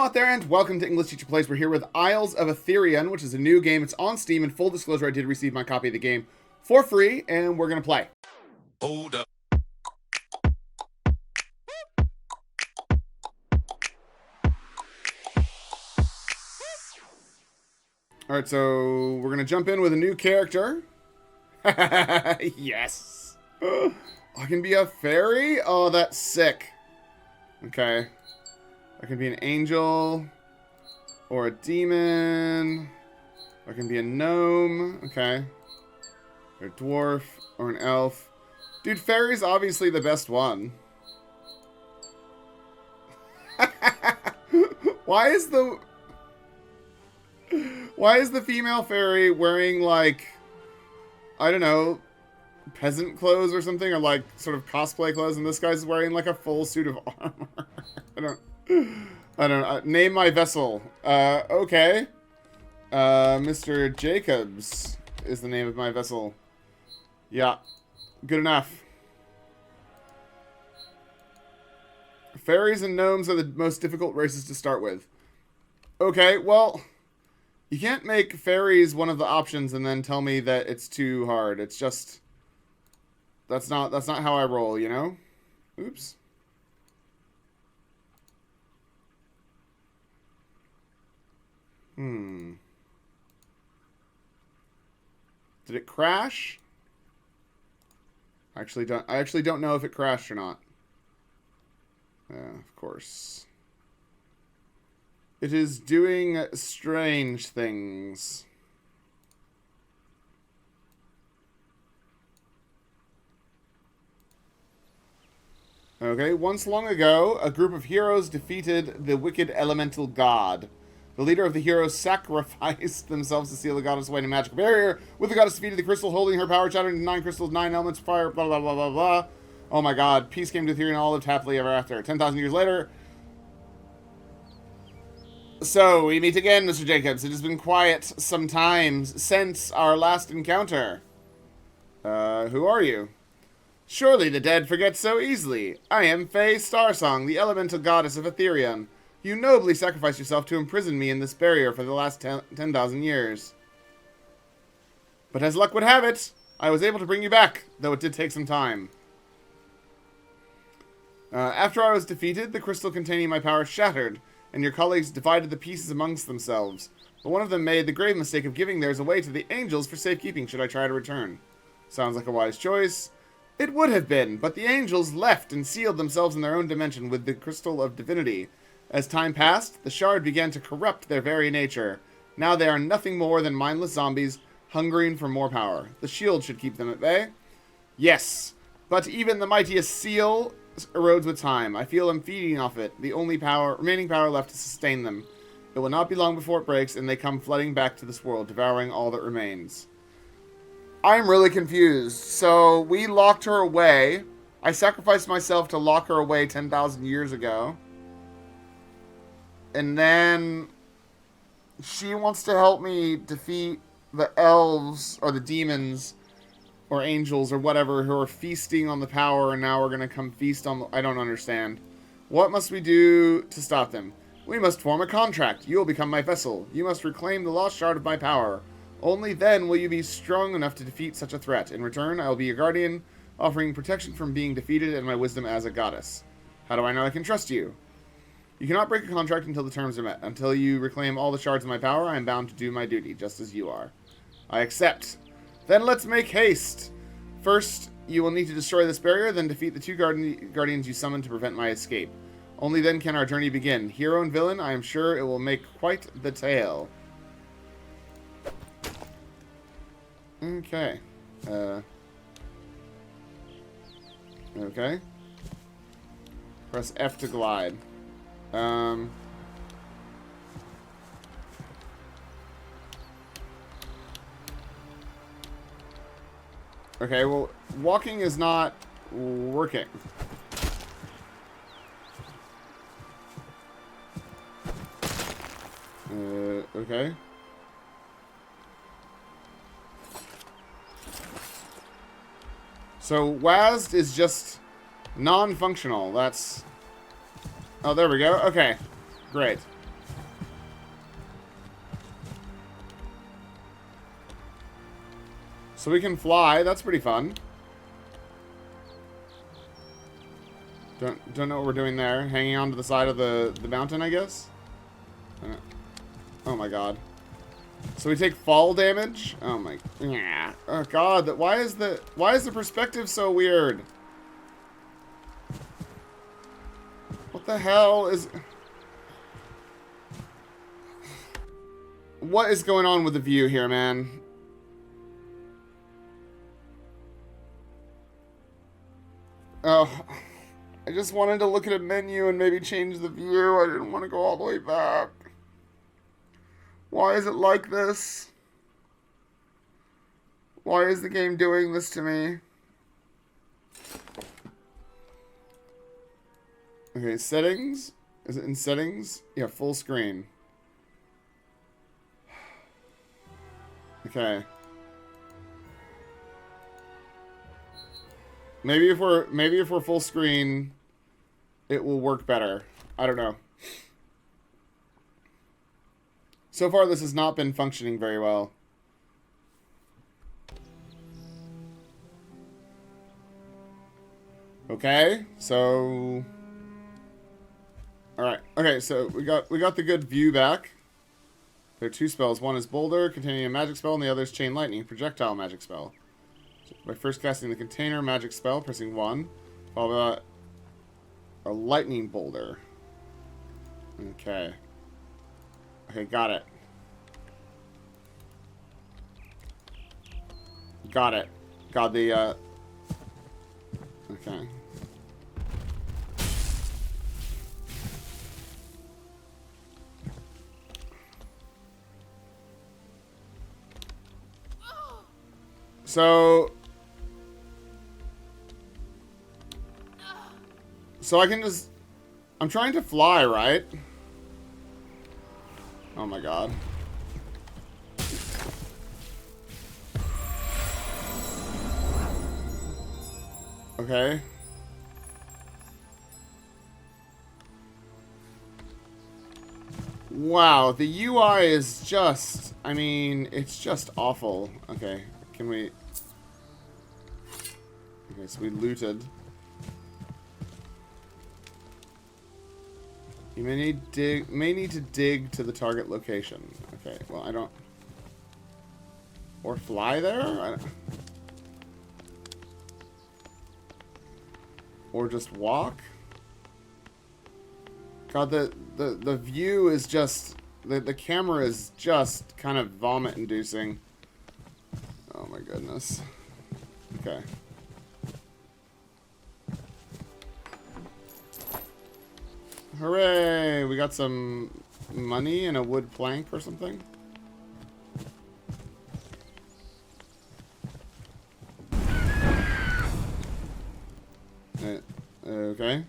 out there, and welcome to English Teacher Plays. We're here with Isles of Etherion, which is a new game. It's on Steam, and full disclosure, I did receive my copy of the game for free, and we're going to play. Hold up. Alright, so we're going to jump in with a new character. Yes! I can be a fairy? Oh, that's sick. Okay. I can be an angel, or a demon, I can be a gnome, okay, or a dwarf, or an elf. Dude, fairy's obviously the best one. Why is the female fairy wearing, like, I don't know, peasant clothes or something, or like sort of cosplay clothes, and this guy's wearing like a full suit of armor? I don't know. Name my vessel. Okay. Mr. Jacobs is the name of my vessel. Yeah. Good enough. Fairies and gnomes are the most difficult races to start with. Okay, well, you can't make fairies one of the options and then tell me that it's too hard. It's just... That's not how I roll, you know? Oops. Did it crash? I actually don't know if it crashed or not. Of course. It is doing strange things. Okay, once long ago, a group of heroes defeated the wicked elemental god. The leader of the heroes sacrificed themselves to seal the goddess away in a magical barrier. With the goddess defeated, the crystal holding her power shattered into 9 crystals, 9 elements, fire, blah, blah, blah, blah, blah. Oh my god, peace came to Etherion and all lived happily ever after. 10,000 years later. So, we meet again, Mr. Jacobs. It has been quiet some time since our last encounter. Who are you? Surely the dead forget so easily. I am Faye Starsong, the elemental goddess of Etherion. You nobly sacrificed yourself to imprison me in this barrier for the last 10,000 years. But as luck would have it, I was able to bring you back, though it did take some time. After I was defeated, the crystal containing my power shattered, and your colleagues divided the pieces amongst themselves. But one of them made the grave mistake of giving theirs away to the angels for safekeeping should I try to return. Sounds like a wise choice. It would have been, but the angels left and sealed themselves in their own dimension with the crystal of divinity. As time passed, the shard began to corrupt their very nature. Now they are nothing more than mindless zombies, hungering for more power. The shield should keep them at bay. Yes, but even the mightiest seal erodes with time. I feel I'm feeding off it, the only remaining power left to sustain them. It will not be long before it breaks, and they come flooding back to this world, devouring all that remains. I'm really confused. So, we locked her away. I sacrificed myself to lock her away 10,000 years ago. And then she wants to help me defeat the elves or the demons or angels or whatever who are feasting on the power, and now we're going to come feast on the... I don't understand. What must we do to stop them? We must form a contract. You will become my vessel. You must reclaim the lost shard of my power. Only then will you be strong enough to defeat such a threat. In return, I will be your guardian, offering protection from being defeated and my wisdom as a goddess. How do I know I can trust you? You cannot break a contract until the terms are met. Until you reclaim all the shards of my power, I am bound to do my duty, just as you are. I accept. Then let's make haste. First, you will need to destroy this barrier, then defeat the 2 guardians you summoned to prevent my escape. Only then can our journey begin. Hero and villain, I am sure it will make quite the tale. Okay. Okay. Press F to glide. Okay, well, walking is not working. Okay. So, WASD is just non-functional. That's... Oh, there we go. Okay. Great. So we can fly. That's pretty fun. Don't know what we're doing there. Hanging on to the side of the mountain, I guess. Oh my god. So we take fall damage. Oh my. Yeah. Oh god. Why is the perspective so weird? What the hell is? What is going on with the view here, man? Oh, I just wanted to look at a menu and maybe change the view. I didn't want to go all the way back. Why is it like this? Why is the game doing this to me? Okay, settings. Is it in settings? Yeah, full screen. Okay. Maybe if we're full screen, it will work better. I don't know. So far, this has not been functioning very well. Okay, so all right. Okay, so we got the good view back. There are two spells. One is Boulder, containing a magic spell, and the other is Chain Lightning, projectile magic spell. So by first casting the container magic spell, pressing 1, followed by a lightning boulder. Okay. Okay, got it. Got it. Got the, okay. So I can just... I'm trying to fly, right? Oh my god. Okay. Wow, the UI is just... I mean, it's just awful. Okay, can we... Okay, so we looted. You may need to dig to the target location. Okay, well, I don't... Or fly there? I don't... Or just walk? God, the view is just... The camera is just kind of vomit-inducing. Oh my goodness. Okay. Hooray! We got some money and a wood plank or something. Okay.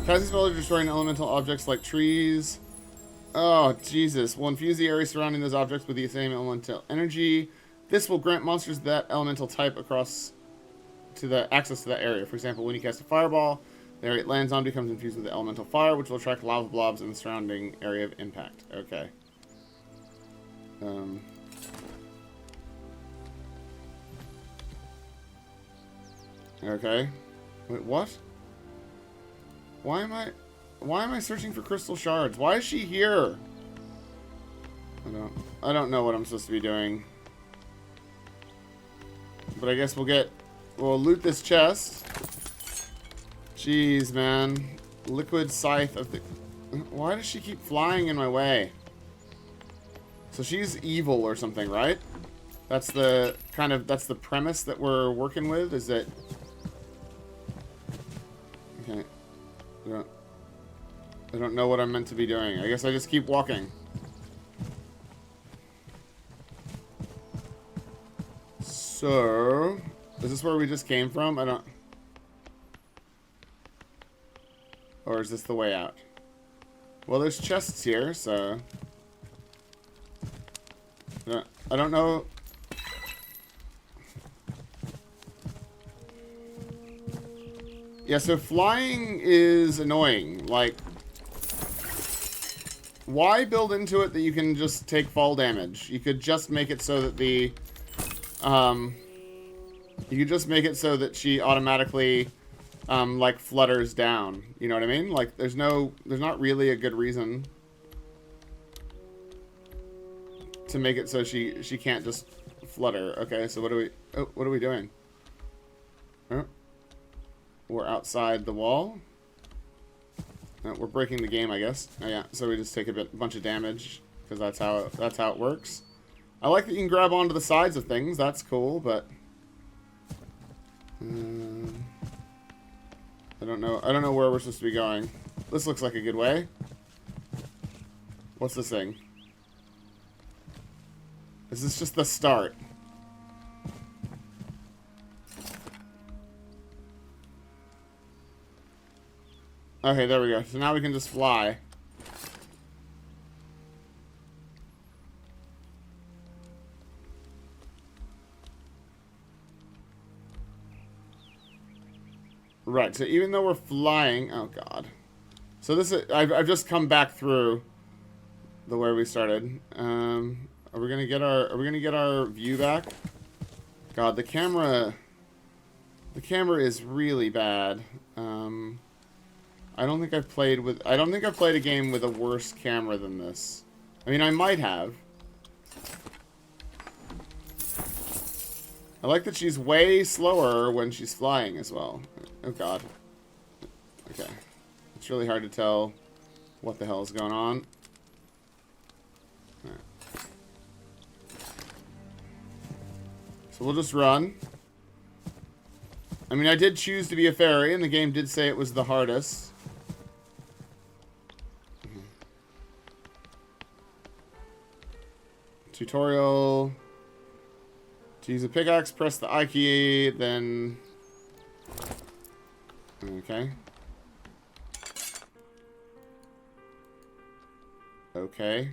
Casting spell to destroying elemental objects like trees. Oh, Jesus. Will infuse the area surrounding those objects with the same elemental energy. This will grant monsters that elemental type access to that area. For example, when you cast a fireball, the area it lands on becomes infused with the elemental fire, which will attract lava blobs in the surrounding area of impact. Okay. Okay. Wait, what? Why am I searching for crystal shards? Why is she here? I don't know what I'm supposed to be doing. But I guess we'll loot this chest. Jeez, man. Liquid scythe of the... Why does she keep flying in my way? So she's evil or something, right? That's the premise that we're working with, is that... Okay. I don't know what I'm meant to be doing. I guess I just keep walking. So... Is this where we just came from? I don't... Or is this the way out? Well, there's chests here, so... I don't know... Yeah, so flying is annoying. Like... Why build into it that you can just take fall damage? You could just make it so that the... you could just make it so that she automatically, like, flutters down. You know what I mean? Like, there's not really a good reason to make it so she can't just flutter. Okay, so what are we doing? Oh, we're outside the wall. We're breaking the game, I guess. Oh yeah, so we just take a bunch of damage because that's how it works. I like that you can grab onto the sides of things. That's cool, but I don't know where we're supposed to be going. This looks like a good way. What's this thing? Is this just the start? Okay, there we go. So now we can just fly. Right, so even though we're flying... Oh, God. So this is... I've just come back through the way we started. Are we gonna get our view back? God, the camera is really bad. I don't think I've played a game with a worse camera than this. I mean, I might have. I like that she's way slower when she's flying as well. Oh, God. Okay. It's really hard to tell what the hell is going on. Right. So we'll just run. I mean, I did choose to be a fairy, and the game did say it was the hardest. Tutorial. To use a pickaxe, press the I key, then... Okay. Okay.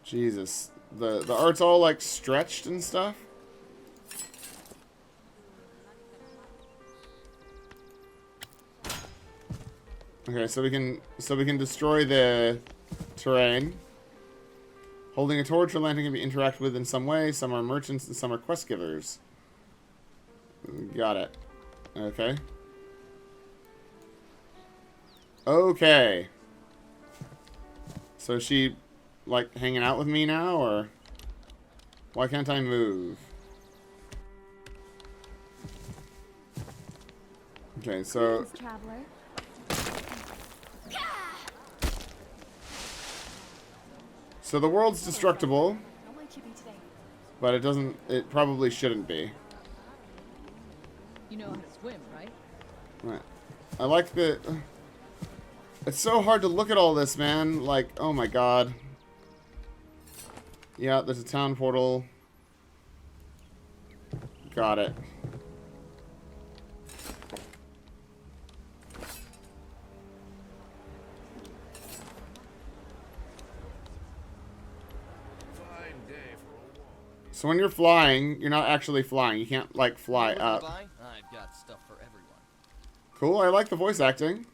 Jesus. The art's all, like, stretched and stuff. Okay, so we can destroy the terrain. Holding a torch or lantern can be interacted with in some way. Some are merchants and some are quest givers. Got it. Okay. Okay. So is she, like, hanging out with me now, or... Why can't I move? Okay, so... So the world's destructible, but it probably shouldn't be. You know how to swim, right? Right. I like the... It's so hard to look at all this, man. Like, oh my God. Yeah, there's a town portal. Got it. So when you're flying, you're not actually flying. You can't, like, fly up. I've got stuff for everyone. Cool, I like the voice acting.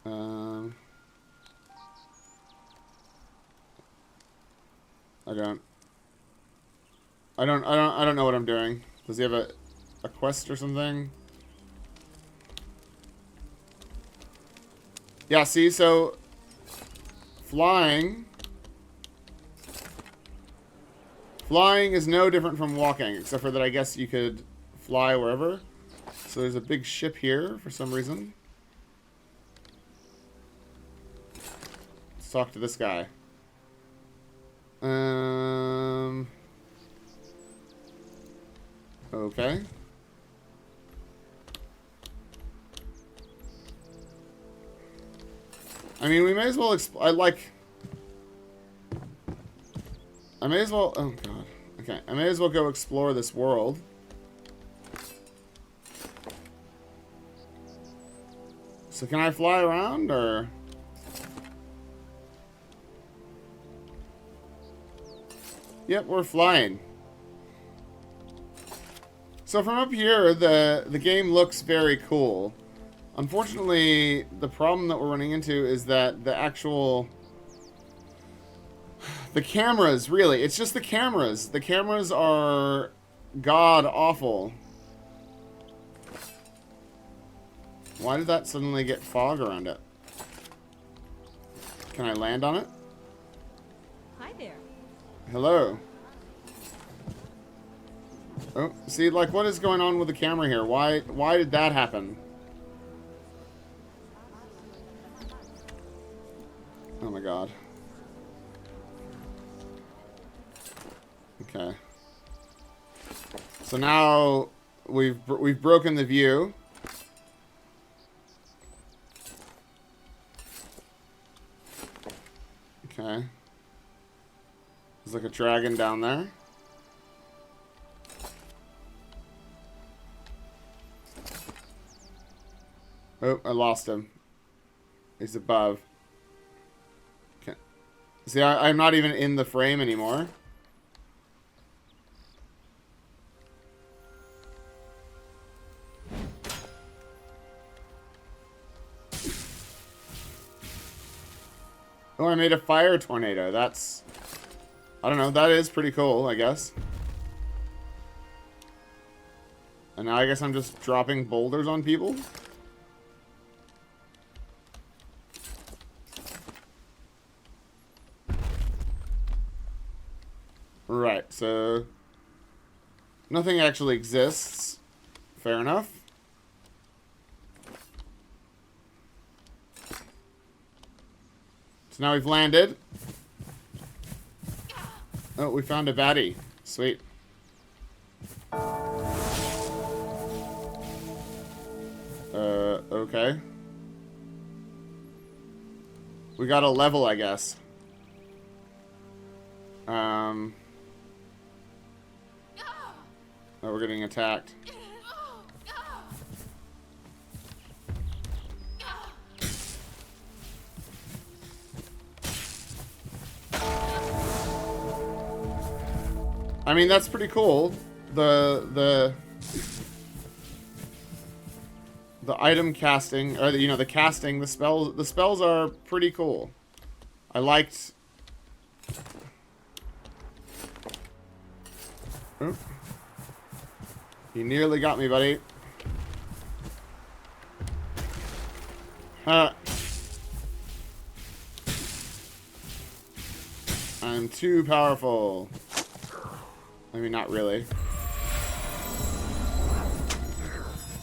I don't know what I'm doing. Does he have a quest or something? Yeah, see, so flying is no different from walking, except for that I guess you could fly wherever. So there's a big ship here for some reason. Let's talk to this guy. Okay. I mean, we may as well I may as well... Oh, God. Okay, I may as well go explore this world. So can I fly around, or... Yep, we're flying. So from up here, the game looks very cool. Unfortunately, the problem that we're running into is that the actual... The cameras, really. It's just the cameras. The cameras are god-awful. Why did that suddenly get fog around it? Can I land on it? Hi there. Hello. Oh, see, like, what is going on with the camera here? Why did that happen? Oh my god. Okay. So now we've broken the view. Okay. There's like a dragon down there. Oh, I lost him. He's above. Okay. See, I'm not even in the frame anymore. Oh, I made a fire tornado. That's... I don't know. That is pretty cool, I guess. And now I guess I'm just dropping boulders on people? Right, so... Nothing actually exists. Fair enough. So now we've landed. Oh, we found a baddie. Sweet. Okay. We got a level, I guess. Oh, we're getting attacked. I mean, that's pretty cool. The item casting, or you know, the casting, the spells are pretty cool. I liked. Oh. You nearly got me, buddy. I'm too powerful. I mean, not really.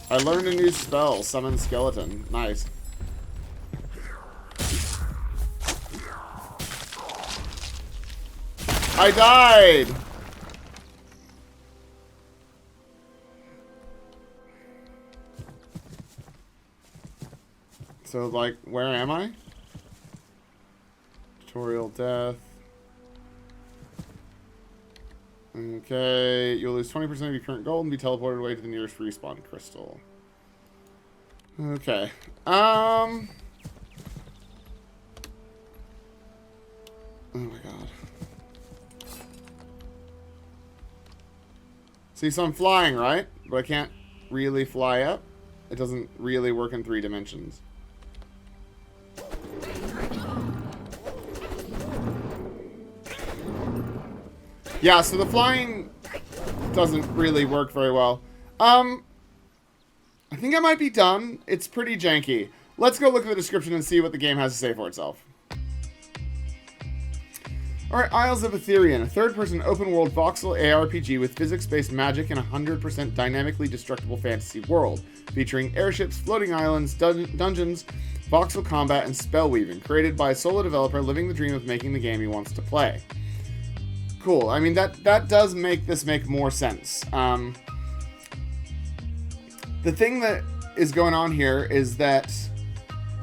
I learned a new spell, Summon Skeleton. Nice. I died! So, like, where am I? Tutorial death. Okay, you'll lose 20% of your current gold and be teleported away to the nearest respawn crystal. Okay. Oh my god. See, so I'm flying, right? But I can't really fly up. It doesn't really work in 3 dimensions. Yeah, so the flying doesn't really work very well. I think I might be done. It's pretty janky. Let's go look at the description and see what the game has to say for itself. Alright, Isles of Etherion, a third-person open-world voxel ARPG with physics-based magic in a 100% dynamically destructible fantasy world, featuring airships, floating islands, dungeons, voxel combat, and spellweaving, created by a solo developer living the dream of making the game he wants to play. Cool. I mean, that does make this make more sense. The thing that is going on here is that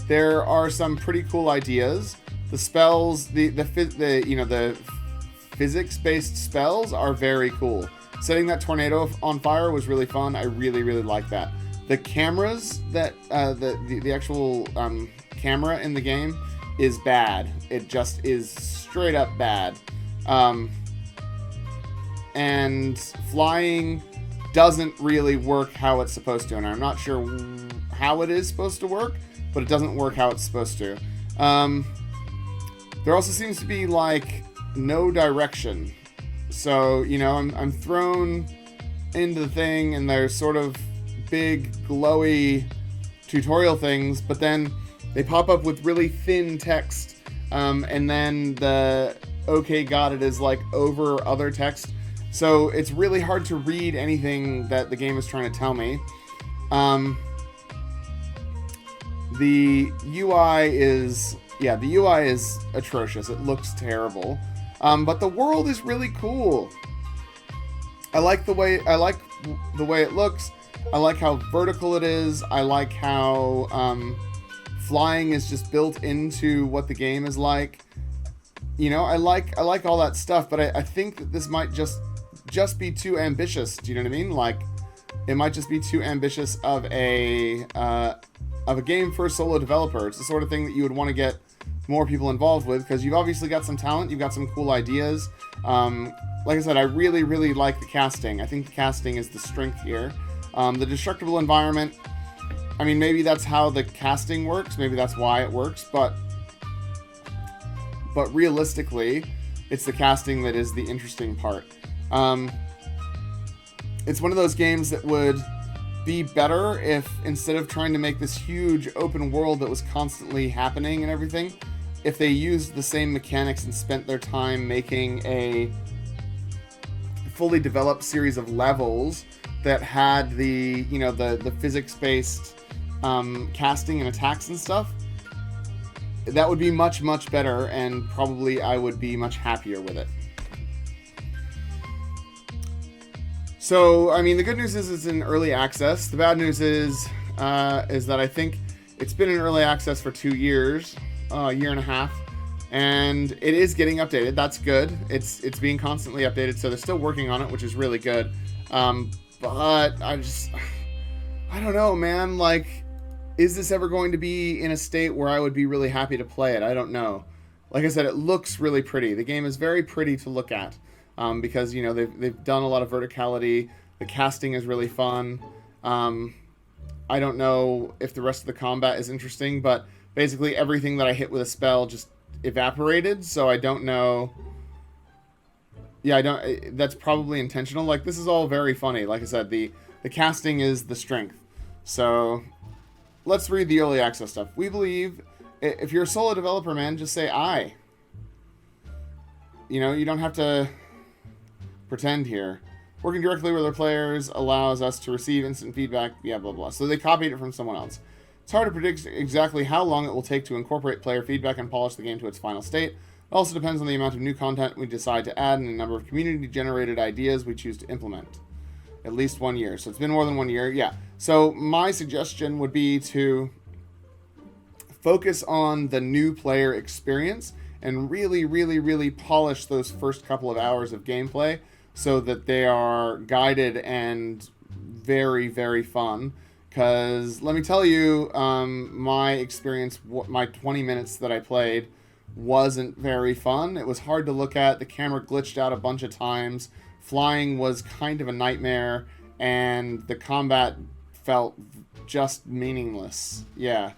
there are some pretty cool ideas. The spells, the physics-based spells are very cool. Setting that tornado on fire was really fun. I really, really like that. The cameras that the actual camera in the game is bad. It just is straight up bad. And flying doesn't really work how it's supposed to, and I'm not sure how it is supposed to work, but it doesn't work how it's supposed to. There also seems to be like no direction, so you know I'm thrown into the thing, and there's sort of big glowy tutorial things, but then they pop up with really thin text, and then the okay got it is like over other text, so it's really hard to read anything that the game is trying to tell me. The UI is atrocious. It looks terrible, but the world is really cool. I like the way it looks. I like how vertical it is. I like how flying is just built into what the game is like. You know, I like all that stuff, but I think that this might just be too ambitious. Do you know what I mean? Like, it might just be too ambitious of a game for a solo developer. It's the sort of thing that you would want to get more people involved with, because you've obviously got some talent, you've got some cool ideas. Like I said, I really, really like the casting. I think the casting is the strength here. The destructible environment, I mean, maybe that's how the casting works, maybe that's why it works, but realistically, it's the casting that is the interesting part. It's one of those games that would be better if, instead of trying to make this huge open world that was constantly happening and everything, if they used the same mechanics and spent their time making a fully developed series of levels that had the, you know, the physics-based casting and attacks and stuff. That would be much, much better, and probably I would be much happier with it. So, I mean, the good news is it's in early access. The bad news is that I think it's been in early access for 2 years, a year and a half, and it is getting updated. That's good. It's being constantly updated, so they're still working on it, which is really good. But I don't know, man. Like, is this ever going to be in a state where I would be really happy to play it? I don't know. Like I said, it looks really pretty. The game is very pretty to look at, because, you know, they've done a lot of verticality. The casting is really fun. I don't know if the rest of the combat is interesting, but basically everything that I hit with a spell just evaporated, so I don't know. Yeah, that's probably intentional. Like, this is all very funny. Like I said, the casting is the strength. So let's read the early access stuff. We believe, if you're a solo developer, man, just say I. You know, you don't have to pretend here. Working directly with our players allows us to receive instant feedback, yeah, blah, blah. So they copied it from someone else. It's hard to predict exactly how long it will take to incorporate player feedback and polish the game to its final state. It also depends on the amount of new content we decide to add and the number of community-generated ideas we choose to implement. At least 1 year. So it's been more than 1 year. Yeah. So my suggestion would be to focus on the new player experience and really, really, really polish those first couple of hours of gameplay so that they are guided and very, very fun. Because let me tell you, my experience, my 20 minutes that I played wasn't very fun. It was hard to look at. The camera glitched out a bunch of times. Flying was kind of a nightmare, and the combat felt just meaningless. Yeah.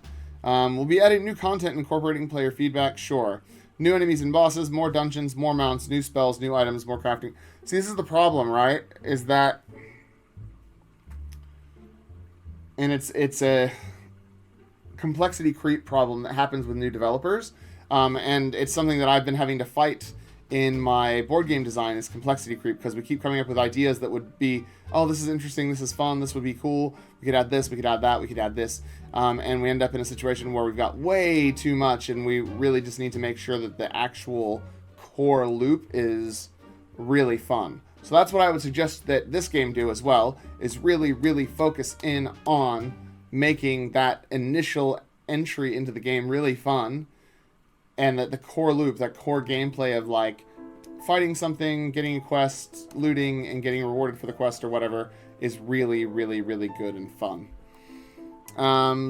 We'll be adding new content and incorporating player feedback, sure. New enemies and bosses, more dungeons, more mounts, new spells, new items, more crafting. See, this is the problem, right? Is that... And it's a complexity creep problem that happens with new developers. And it's something that I've been having to fight in my board game design, is complexity creep, because we keep coming up with ideas that would be, oh, this is interesting, this is fun, this would be cool, we could add this, we could add that, we could add this, and we end up in a situation where we've got way too much, and we really just need to make sure that the actual core loop is really fun. So that's what I would suggest that this game do as well, is really, really focus in on making that initial entry into the game really fun, and that the core loop, that core gameplay of, like, fighting something, getting a quest, looting, and getting rewarded for the quest or whatever, is really, really, really good and fun.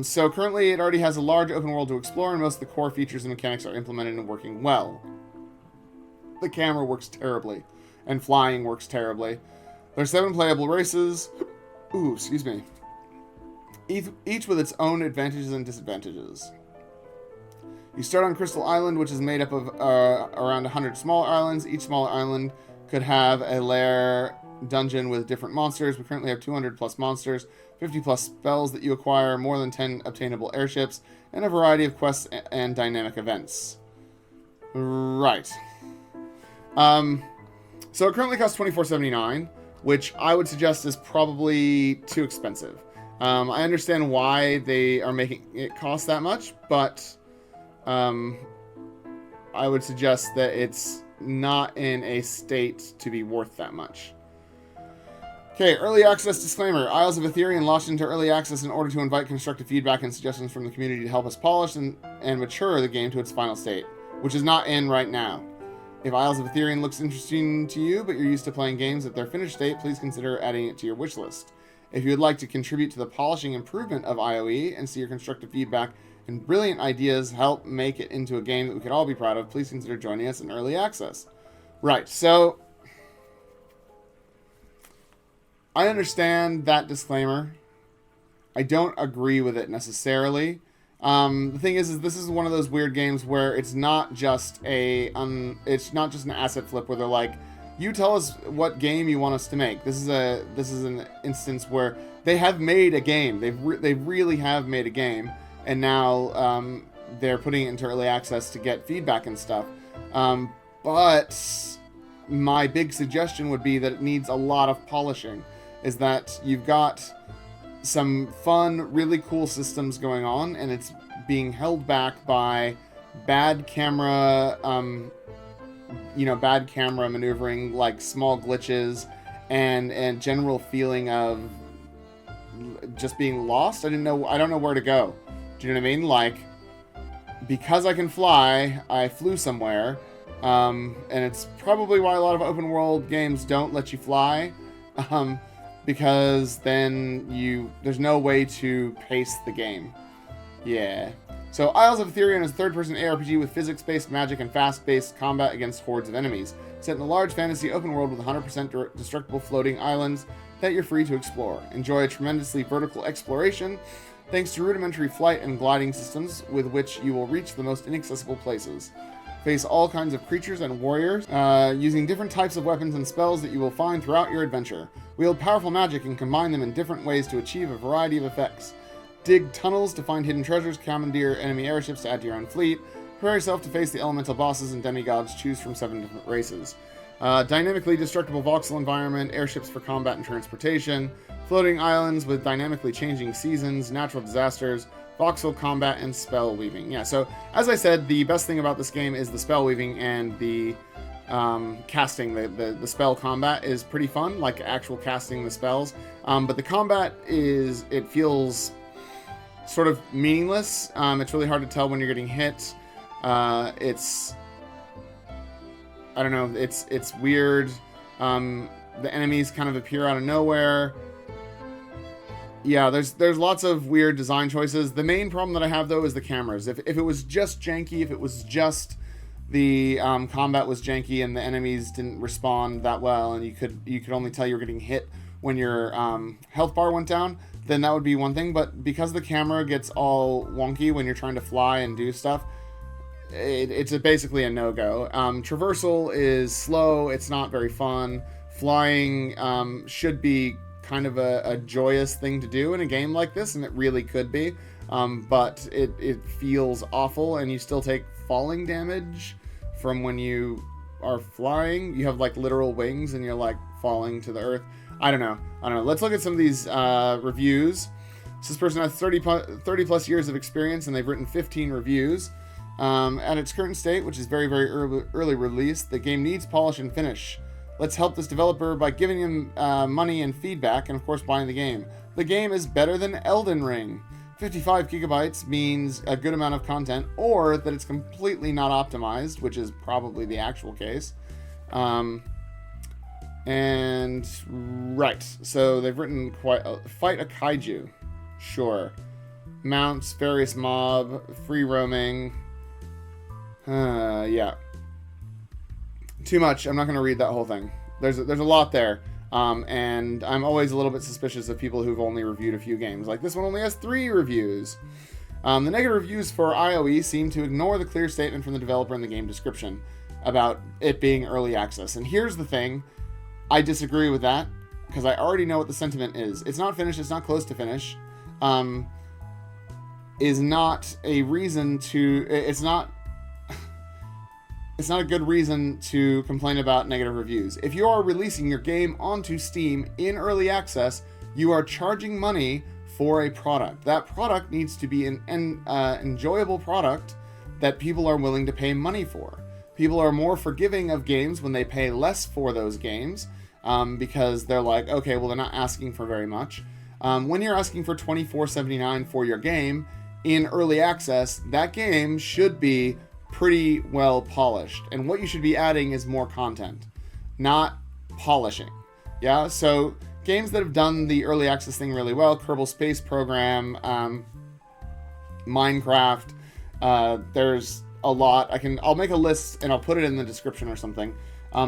So currently it already has a large open world to explore, and most of the core features and mechanics are implemented and working well. The camera works terribly, and flying works terribly. There's 7 playable races. Ooh, excuse me. Each with its own advantages and disadvantages. You start on Crystal Island, which is made up of around 100 smaller islands. Each smaller island could have a lair dungeon with different monsters. We currently have 200 plus monsters, 50 plus spells that you acquire, more than 10 obtainable airships, and a variety of quests and dynamic events. Right. So it currently costs $24.79, which I would suggest is probably too expensive. I understand why they are making it cost that much, but I would suggest that it's not in a state to be worth that much. Okay, early access disclaimer. Isles of Etherion launched into early access in order to invite constructive feedback and suggestions from the community to help us polish and mature the game to its final state, which is not in right now. If Isles of Etherion looks interesting to you, but you're used to playing games at their finished state, please consider adding it to your wish list. If you would like to contribute to the polishing improvement of IOE and see your constructive feedback and brilliant ideas help make it into a game that we could all be proud of, please consider joining us in early access. Right, so I understand that disclaimer. I don't agree with it necessarily. The thing is this is one of those weird games where it's not just an asset flip where they're like, you tell us what game you want us to make. This is an instance where they have made a game. They really have made a game, and now they're putting it into early access to get feedback and stuff. But my big suggestion would be that it needs a lot of polishing. Is that you've got some fun, really cool systems going on, and it's being held back by bad camera maneuvering, like small glitches, and general feeling of just being lost. I don't know where to go. Do you know what I mean? Like, because I can fly, I flew somewhere, and it's probably why a lot of open world games don't let you fly. Because then there's no way to pace the game. Yeah. So Isles of Etherion is a third-person ARPG with physics-based magic and fast-paced combat against hordes of enemies, set in a large fantasy open world with 100% destructible floating islands that you're free to explore. Enjoy a tremendously vertical exploration, thanks to rudimentary flight and gliding systems with which you will reach the most inaccessible places. Face all kinds of creatures and warriors, using different types of weapons and spells that you will find throughout your adventure. Wield powerful magic and combine them in different ways to achieve a variety of effects. Dig tunnels to find hidden treasures, commandeer enemy airships to add to your own fleet. Prepare yourself to face the elemental bosses and demigods. Choose from 7 different races. Dynamically destructible voxel environment, airships for combat and transportation, floating islands with dynamically changing seasons, natural disasters, voxel combat, and spell weaving. Yeah, so as I said, the best thing about this game is the spell weaving and the casting. The spell combat is pretty fun, like actual casting the spells. But the combat it feels sort of meaningless. It's really hard to tell when you're getting hit. I don't know, it's weird. The enemies kind of appear out of nowhere. Yeah, there's lots of weird design choices. The main problem that I have, though, is the cameras. If it was just janky, if it was just the combat was janky and the enemies didn't respond that well, and you could only tell you were getting hit when your health bar went down, then that would be one thing. But because the camera gets all wonky when you're trying to fly and do stuff, it's basically a no-go. Traversal is slow. It's not very fun. Flying should be kind of a joyous thing to do in a game like this, and it really could be. But it feels awful, and you still take falling damage from when you are flying. You have like literal wings, and you're like falling to the earth. I don't know. Let's look at some of these reviews. So this person has 30 plus years of experience, and they've written 15 reviews. At its current state, which is very, very early release, the game needs polish and finish. Let's help this developer by giving him money and feedback, and of course buying the game. The game is better than Elden Ring. 55 gigabytes means a good amount of content, or that it's completely not optimized, which is probably the actual case. And right, so they've written fight a kaiju. Sure. Mounts, various mob, free roaming. Yeah. Too much. I'm not going to read that whole thing. There's a lot there. And I'm always a little bit suspicious of people who've only reviewed a few games. Like this one only has 3 reviews. The negative reviews for IOE seem to ignore the clear statement from the developer in the game description about it being early access. And here's the thing, I disagree with that, because I already know what the sentiment is. It's not finished, it's not close to finish. Is not a reason to... It's not a good reason to complain about negative reviews. If you are releasing your game onto Steam in early access, you are charging money for a product. That product needs to be an enjoyable product that people are willing to pay money for. People are more forgiving of games when they pay less for those games, because they're like, okay, well, they're not asking for very much. When you're asking for $24.79 for your game in early access, that game should be pretty well polished. And what you should be adding is more content, not polishing. Yeah, so games that have done the early access thing really well, Kerbal Space Program, Minecraft, there's a lot. I'll make a list and I'll put it in the description or something.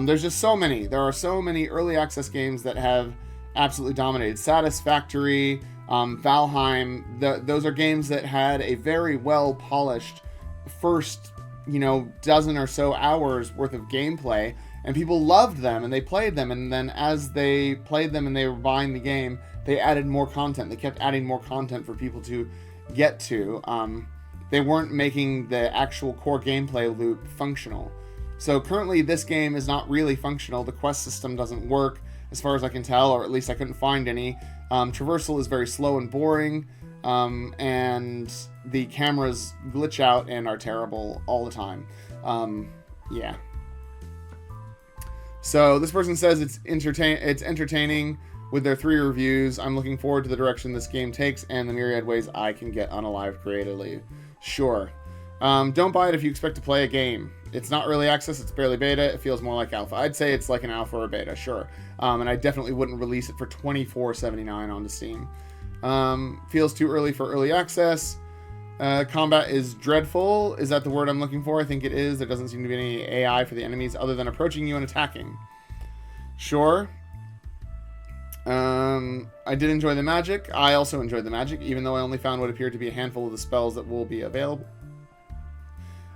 There's just so many. There are so many early access games that have absolutely dominated. Satisfactory, Valheim, those are games that had a very well polished first, dozen or so hours worth of gameplay, and people loved them and they played them, and then as they played them and they were buying the game, they added more content. They kept adding more content for people to get to. They weren't making the actual core gameplay loop functional. So currently this game is not really functional. The quest system doesn't work as far as I can tell, or at least I couldn't find any. Traversal is very slow and boring, and the cameras glitch out and are terrible all the time. Yeah. So this person says it's entertaining with their 3 reviews. I'm looking forward to the direction this game takes and the myriad ways I can get unalive creatively. Sure. Don't buy it if you expect to play a game. It's not early access, it's barely beta, it feels more like alpha. I'd say it's like an alpha or beta, sure. And I definitely wouldn't release it for $24.79 onto Steam. Feels too early for early access. Combat is dreadful. Is that the word I'm looking for? I think it is. There doesn't seem to be any AI for the enemies other than approaching you and attacking. Sure. I did enjoy the magic. I also enjoyed the magic, even though I only found what appeared to be a handful of the spells that will be available.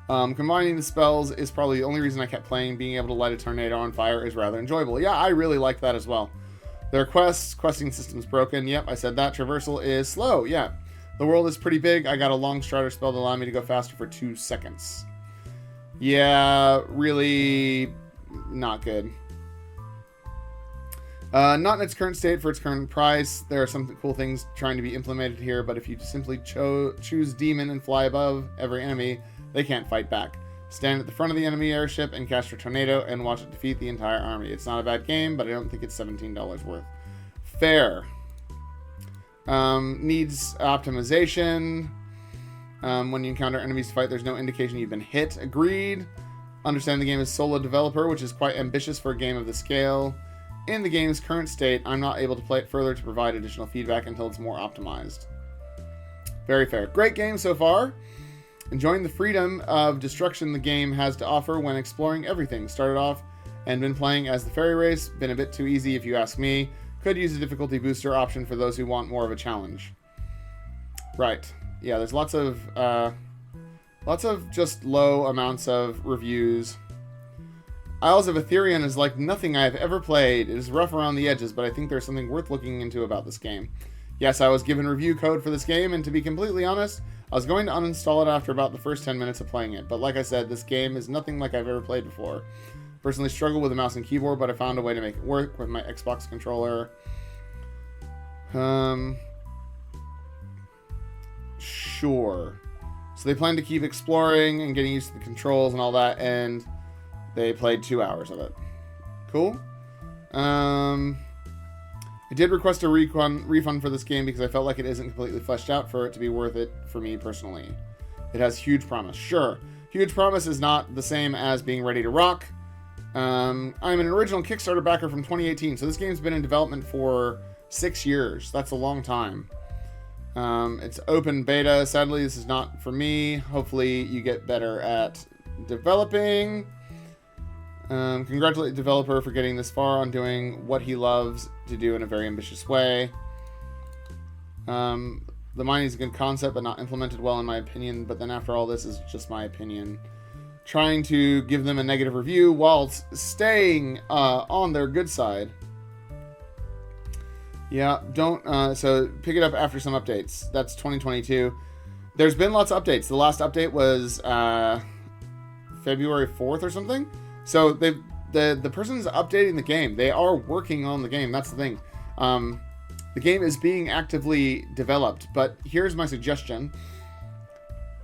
Combining the spells is probably the only reason I kept playing. Being able to light a tornado on fire is rather enjoyable. Yeah, I really like that as well. There are questing system's broken. Yep, I said that. Traversal is slow. Yeah. The world is pretty big. I got a long strider spell to allow me to go faster for 2 seconds. Yeah, really not good. Not in its current state for its current price. There are some cool things trying to be implemented here, but if you simply choose Demon and fly above every enemy, they can't fight back. Stand at the front of the enemy airship and cast your tornado and watch it defeat the entire army. It's not a bad game, but I don't think it's $17 worth. Fair. Needs optimization. When you encounter enemies to fight, there's no indication you've been hit. Agreed. Understand the game is solo developer, which is quite ambitious for a game of this scale. In the game's current state, I'm not able to play it further to provide additional feedback until it's more optimized. Very fair. Great game so far. Enjoying the freedom of destruction the game has to offer when exploring everything. Started off and been playing as the fairy race. Been a bit too easy if you ask me. Could use a difficulty booster option for those who want more of a challenge. Right. Yeah, there's lots of just low amounts of reviews. Isles of Etherion is like nothing I've ever played. It is rough around the edges, but I think there's something worth looking into about this game. Yes, I was given review code for this game, and to be completely honest, I was going to uninstall it after about the first 10 minutes of playing it. But like I said, this game is nothing like I've ever played before. Personally struggle with a mouse and keyboard, but I found a way to make it work with my Xbox controller. Sure. So they plan to keep exploring and getting used to the controls and all that, and they played 2 hours of it. Cool. I did request a refund for this game because I felt like it isn't completely fleshed out for it to be worth it for me personally. It has huge promise. Sure. Huge promise is not the same as being ready to rock. I'm an original Kickstarter backer from 2018, so this game's been in development for 6 years. That's a long time. It's open beta. Sadly, this is not for me. Hopefully, you get better at developing. Congratulate the developer for getting this far on doing what he loves to do in a very ambitious way. The mining is a good concept, but not implemented well in my opinion. But then after all this is just my opinion. Trying to give them a negative review while staying on their good side. Yeah, don't... so pick it up after some updates. That's 2022. There's been lots of updates. The last update was February 4th or something. So the person's updating the game. They are working on the game. That's the thing. The game is being actively developed. But here's my suggestion.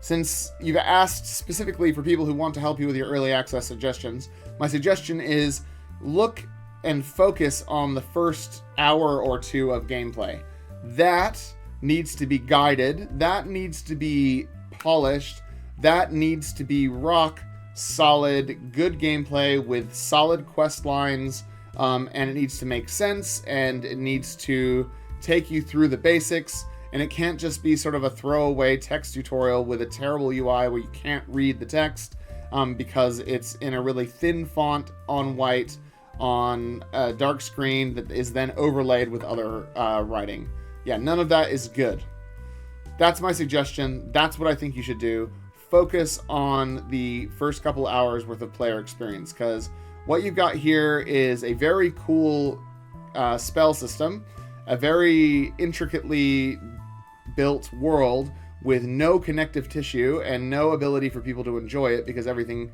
Since you've asked specifically for people who want to help you with your early access suggestions, my suggestion is look and focus on the first hour or two of gameplay. That needs to be guided. That needs to be polished. That needs to be rock solid, good gameplay with solid quest lines, and it needs to make sense, and it needs to take you through the basics, and it can't just be sort of a throwaway text tutorial with a terrible UI where you can't read the text because it's in a really thin font on white on a dark screen that is then overlaid with other writing. Yeah, none of that is good. That's my suggestion. That's what I think you should do. Focus on the first couple hours worth of player experience, because what you've got here is a very cool spell system, a very intricately built world with no connective tissue and no ability for people to enjoy it because everything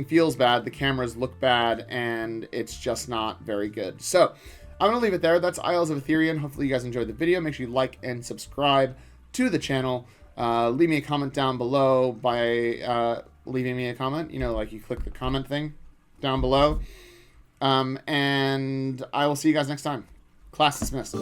feels bad, the cameras look bad, and it's just not very good. So I'm going to leave it there. That's Isles of Etherion. Hopefully you guys enjoyed the video. Make sure you like and subscribe to the channel. Leave me a comment down below by leaving me a comment. You know, like you click the comment thing down below. And I will see you guys next time. Class dismissed.